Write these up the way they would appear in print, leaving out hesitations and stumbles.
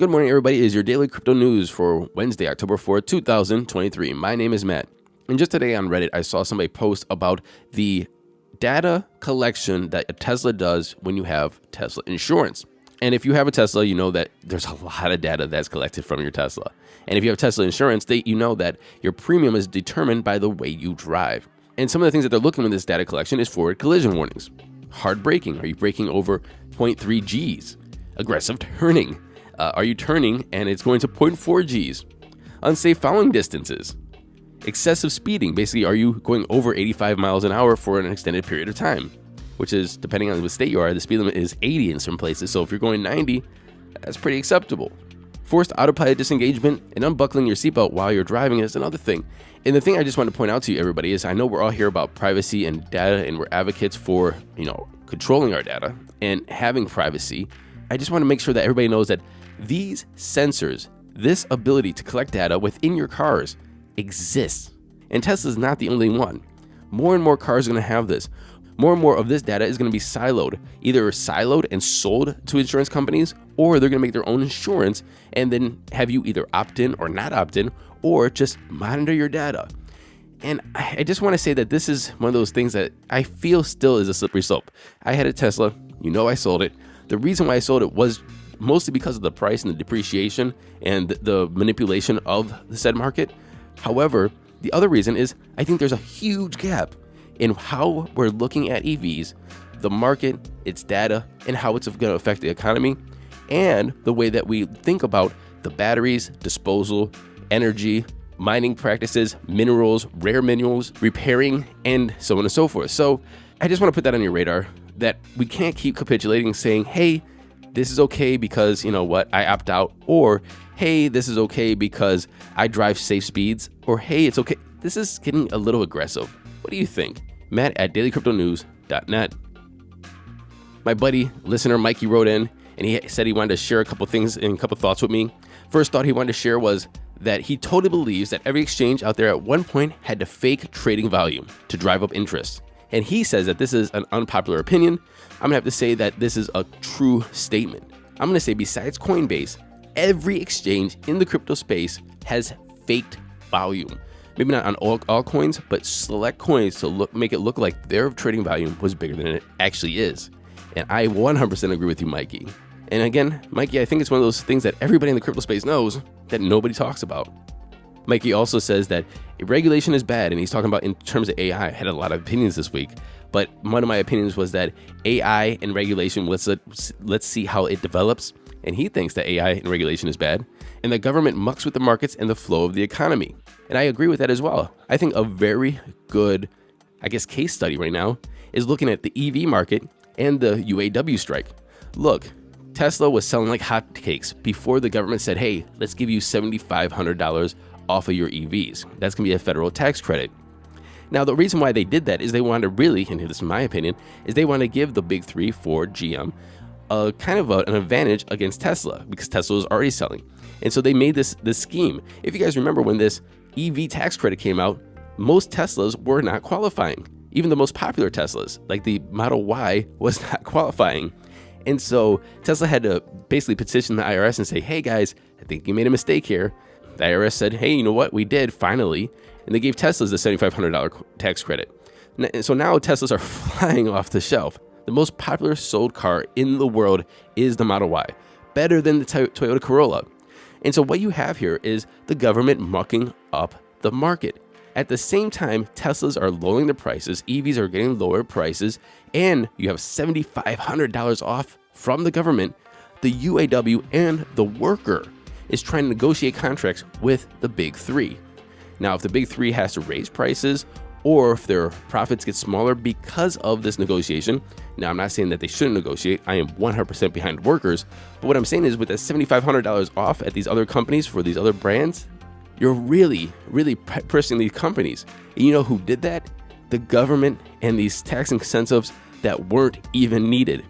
Good morning, everybody. It is your daily crypto news for Wednesday, October 4th, 2023. My name is Matt. And just today on Reddit, I saw somebody post about the data collection that a Tesla does when you have Tesla insurance. And if you have a Tesla, you know that there's a lot of data that's collected from your Tesla. And if you have Tesla insurance, you know that your premium is determined by the way you drive. And some of the things that they're looking in this data collection is forward collision warnings. Hard braking. Are you braking over 0.3 Gs? Aggressive turning. Are you turning and it's going to 0.4 Gs? Unsafe following distances. Excessive speeding. Basically, are you going over 85 miles an hour for an extended period of time? Which is, depending on what state you are, the speed limit is 80 in some places. So if you're going 90, that's pretty acceptable. Forced autopilot disengagement and unbuckling your seatbelt while you're driving is another thing. And the thing I just want to point out to you, everybody, is I know we're all here about privacy and data, and we're advocates for, controlling our data and having privacy. I just want to make sure that everybody knows that these sensors, this ability to collect data within your cars exists. And Tesla's not the only one. More and more cars are going to have this. More and more of this data is going to be siloed, either siloed and sold to insurance companies, or they're going to make their own insurance and then have you either opt in or not opt in, or just monitor your data. And I just want to say that this is one of those things that I feel still is a slippery slope. I had a Tesla, I sold it. The reason why I sold it was mostly because of the price and the depreciation and the manipulation of the said market. However, the other reason is I think there's a huge gap in how we're looking at EVs, the market, its data, and how it's going to affect the economy, and the way that we think about the batteries, disposal, energy, mining practices, minerals, rare minerals, repairing, and so on and so forth. So I just want to put that on your radar, that we can't keep capitulating saying, hey, this is okay because, I opt out, or hey, this is okay because I drive safe speeds, or hey, it's okay. This is getting a little aggressive. What do you think? Matt at dailycryptonews.net. My buddy, listener Mikey wrote in, and he said he wanted to share a couple things and a couple thoughts with me. First thought he wanted to share was that he totally believes that every exchange out there at one point had to fake trading volume to drive up interest. And he says that this is an unpopular opinion. I'm gonna have to say that this is a true statement. I'm gonna say besides Coinbase, every exchange in the crypto space has faked volume. Maybe not on all coins, but select coins to make it look like their trading volume was bigger than it actually is. And I 100% agree with you, Mikey. And again, Mikey, I think it's one of those things that everybody in the crypto space knows that nobody talks about. Mikey also says that regulation is bad, and he's talking about in terms of AI. I had a lot of opinions this week, but one of my opinions was that AI and regulation, let's see how it develops. And he thinks that AI and regulation is bad, and the government mucks with the markets and the flow of the economy. And I agree with that as well. I think a very good, case study right now is looking at the EV market and the UAW strike. Look, Tesla was selling like hotcakes before the government said, hey, let's give you $7,500 off of your EVs. That's going to be a federal tax credit. Now, the reason why they did that is they wanted to really, and this is my opinion, is they want to give the big three, Ford, GM, an advantage against Tesla, because Tesla was already selling. And so they made this scheme. If you guys remember when this EV tax credit came out, most Teslas were not qualifying. Even the most popular Teslas, like the Model Y, was not qualifying. And so Tesla had to basically petition the IRS and say, hey guys, I think you made a mistake here. The IRS said, hey, you know what? We did, finally. And they gave Teslas the $7,500 tax credit. So now Teslas are flying off the shelf. The most popular sold car in the world is the Model Y, better than the Toyota Corolla. And so what you have here is the government mucking up the market. At the same time, Teslas are lowering the prices, EVs are getting lower prices, and you have $7,500 off from the government. The UAW and the worker is trying to negotiate contracts with the big three. Now, if the big three has to raise prices, or if their profits get smaller because of this negotiation. Now, I'm not saying that they shouldn't negotiate. I am 100% behind workers. But what I'm saying is with that $7,500 off at these other companies for these other brands, you're really, really pressing these companies. And you know who did that? The government and these tax incentives that weren't even needed.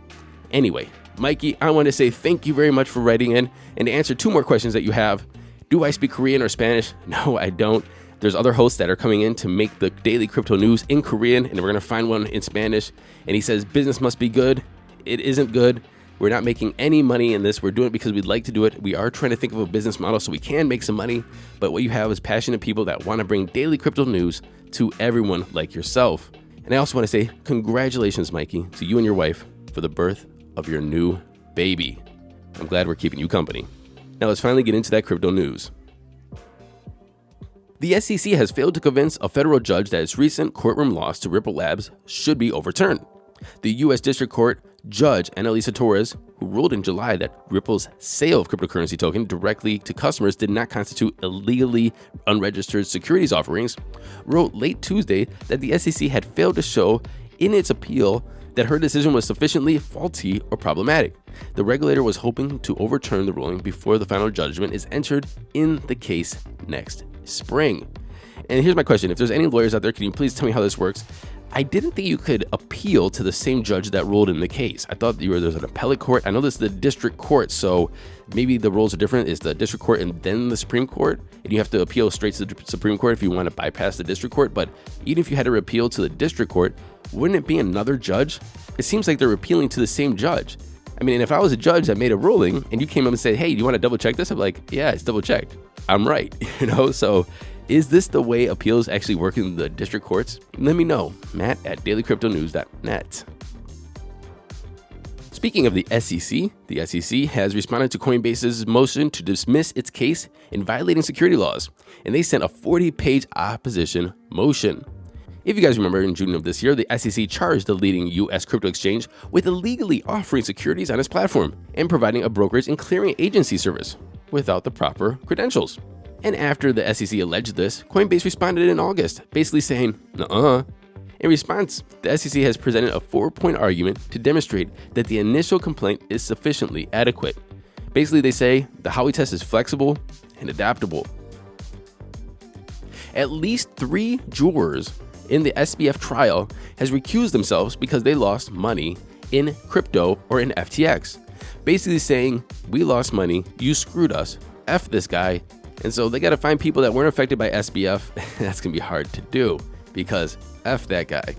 Anyway, Mikey, I want to say thank you very much for writing in. And to answer two more questions that you have, do I speak Korean or Spanish? No, I don't. There's other hosts that are coming in to make the daily crypto news in Korean, and we're going to find one in Spanish. And he says, business must be good. It isn't good. We're not making any money in this. We're doing it because we'd like to do it. We are trying to think of a business model so we can make some money. But what you have is passionate people that want to bring daily crypto news to everyone like yourself. And I also want to say congratulations, Mikey, to you and your wife for the birth of your new baby. I'm glad we're keeping you company. Now let's finally get into that crypto news. The SEC has failed to convince a federal judge that its recent courtroom loss to Ripple Labs should be overturned. The U.S. District Court Judge Annalisa Torres, who ruled in July that Ripple's sale of cryptocurrency token directly to customers did not constitute illegally unregistered securities offerings, wrote late Tuesday that the SEC had failed to show in its appeal that her decision was sufficiently faulty or problematic. The regulator was hoping to overturn the ruling before the final judgment is entered in the case next spring. And here's my question. If there's any lawyers out there, can you please tell me how this works? I didn't think you could appeal to the same judge that ruled in the case. I thought there's an appellate court. I know this is the district court, so maybe the rules are different. It's the district court and then the Supreme Court, and you have to appeal straight to the Supreme Court if you want to bypass the district court. But even if you had to appeal to the district court, wouldn't it be another judge? It seems like they're appealing to the same judge. I mean, and if I was a judge that made a ruling and you came up and said, hey, do you want to double check this? I'm like, yeah, it's double checked. I'm right. So is this the way appeals actually work in the district courts? Let me know, matt@dailycryptonews.net. Speaking of the SEC has responded to Coinbase's motion to dismiss its case in violating security laws, and they sent a 40-page opposition motion. If you guys remember, in June of this year, the SEC charged the leading U.S. crypto exchange with illegally offering securities on its platform and providing a brokerage and clearing agency service without the proper credentials. And after the SEC alleged this, Coinbase responded in August, basically saying, nuh-uh. In response, the SEC has presented a 4-point argument to demonstrate that the initial complaint is sufficiently adequate. Basically, they say the Howey test is flexible and adaptable. At least 3 jurors in the SBF trial has recused themselves because they lost money in crypto or in FTX. Basically saying, we lost money, you screwed us, F this guy. And so they got to find people that weren't affected by SBF. That's going to be hard to do because F that guy.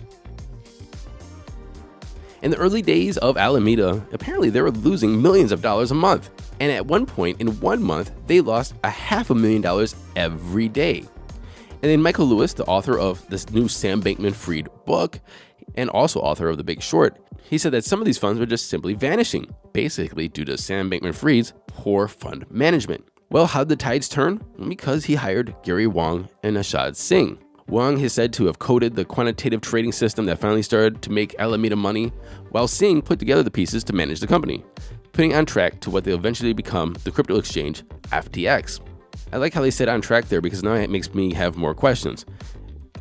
In the early days of Alameda, apparently they were losing millions of dollars a month. And at one point in 1 month, they lost $500,000 every day. And then Michael Lewis, the author of this new Sam Bankman-Fried book and also author of The Big Short, he said that some of these funds were just simply vanishing, basically due to Sam Bankman-Fried's poor fund management. Well, how'd the tides turn? Because he hired Gary Wang and Ashad Singh. Wang is said to have coded the quantitative trading system that finally started to make Alameda money, while Singh put together the pieces to manage the company, putting on track to what they'll eventually become the crypto exchange FTX. I like how they said on track there because now it makes me have more questions.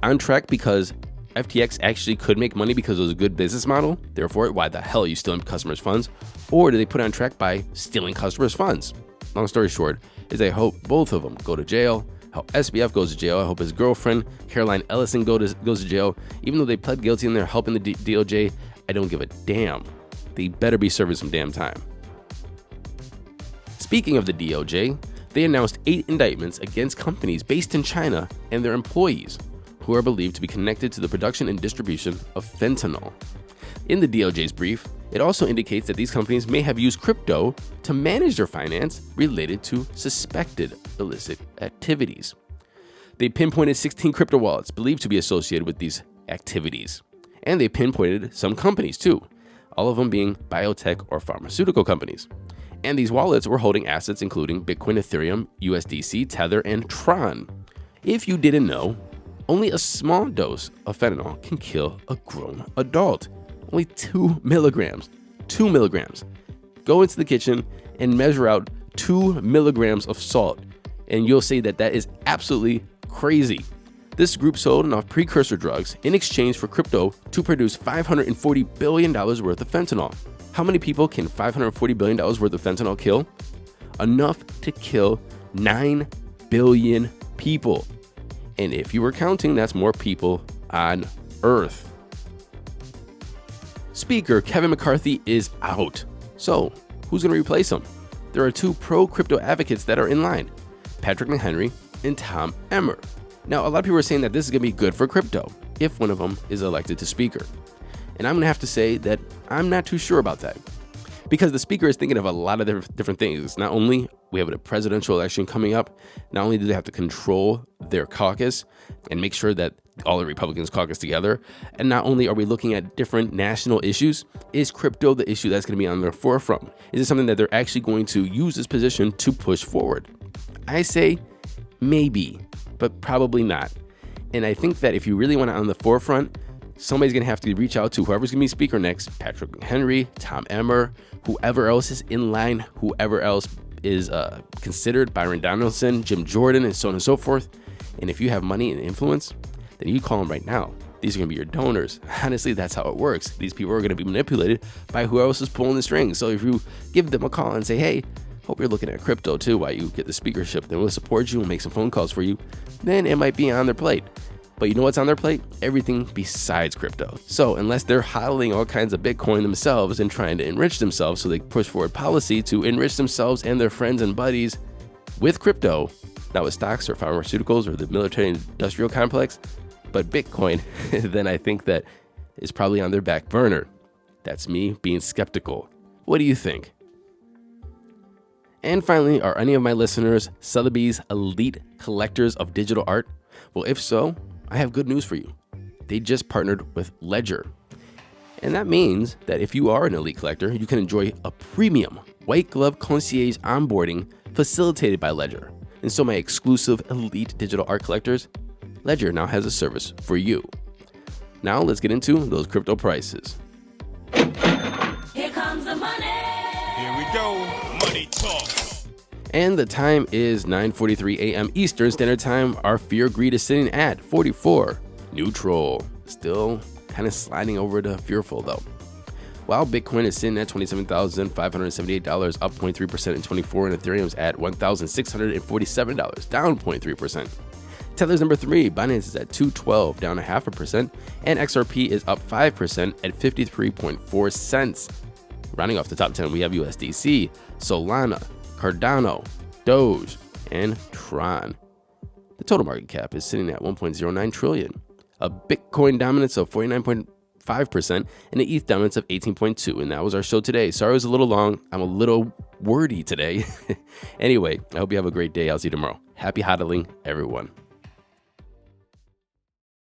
On track because FTX actually could make money because it was a good business model, therefore why the hell are you stealing customers' funds? Or did they put on track by stealing customers' funds? Long story short is I hope both of them go to jail. How SBF goes to jail. I hope his girlfriend, Caroline Ellison, goes to jail. Even though they pled guilty and they're helping the DOJ, I don't give a damn. They better be serving some damn time. Speaking of the DOJ, they announced 8 indictments against companies based in China and their employees who are believed to be connected to the production and distribution of fentanyl. In the DOJ's brief, it also indicates that these companies may have used crypto to manage their finance related to suspected illicit activities. They pinpointed 16 crypto wallets believed to be associated with these activities. And they pinpointed some companies too, all of them being biotech or pharmaceutical companies. And these wallets were holding assets including Bitcoin, Ethereum, USDC, Tether, and Tron. If you didn't know, only a small dose of fentanyl can kill a grown adult. Only 2 milligrams. 2 milligrams. Go into the kitchen and measure out 2 milligrams of salt, and you'll say that that is absolutely crazy. This group sold enough precursor drugs in exchange for crypto to produce $540 billion worth of fentanyl. How many people can $540 billion worth of fentanyl kill? Enough to kill 9 billion people. And if you were counting, that's more people on Earth. Speaker Kevin McCarthy is out. So, who's going to replace him? There are 2 pro-crypto advocates that are in line, Patrick McHenry and Tom Emmer. Now, a lot of people are saying that this is going to be good for crypto if one of them is elected to speaker. And I'm going to have to say that I'm not too sure about that. because the speaker is thinking of a lot of different things. Not only we have a presidential election coming up, not only do they have to control their caucus and make sure that all the Republicans caucus together, and not only are we looking at different national issues, is crypto the issue that's going to be on their forefront? Is it something that they're actually going to use this position to push forward? I say maybe, but probably not. And I think that if you really want it on the forefront, somebody's going to have to reach out to whoever's going to be speaker next, Patrick McHenry, Tom Emmer, whoever else is in line, whoever else is considered, Byron Donaldson, Jim Jordan, and so on and so forth. And if you have money and influence, then you call them right now. These are going to be your donors. Honestly, that's how it works. These people are going to be manipulated by who else is pulling the strings. So if you give them a call and say, hey, hope you're looking at crypto too while you get the speakership, then we'll support you and make some phone calls for you, then it might be on their plate. But you know what's on their plate? Everything besides crypto. So unless they're hodling all kinds of Bitcoin themselves and trying to enrich themselves, so they push forward policy to enrich themselves and their friends and buddies with crypto, not with stocks or pharmaceuticals or the military industrial complex, but Bitcoin, then I think that is probably on their back burner. That's me being skeptical. What do you think? And finally, are any of my listeners Sotheby's elite collectors of digital art? Well, if so, I have good news for you. They just partnered with Ledger. And that means that if you are an elite collector, you can enjoy a premium white glove concierge onboarding facilitated by Ledger. And so my exclusive elite digital art collectors, Ledger now has a service for you. Now let's get into those crypto prices. Here comes the money. Here we go. Money talk. And the time is 9:43 a.m. Eastern Standard Time. Our fear greed is sitting at 44. Neutral. Still kind of sliding over to fearful though. While Bitcoin is sitting at $27,578, up 0.3% in 24, and Ethereum's at $1,647, down 0.3%. Tether's number 3, Binance is at 212, down 0.5%, and XRP is up 5% at 53.4 cents. Rounding off the top 10, we have USDC, Solana, Cardano, Doge, and Tron. The total market cap is sitting at 1.09 trillion. A Bitcoin dominance of 49.5% and an ETH dominance of 18.2%. And that was our show today. Sorry it was a little long. I'm a little wordy today. Anyway, I hope you have a great day. I'll see you tomorrow. Happy hodling, everyone.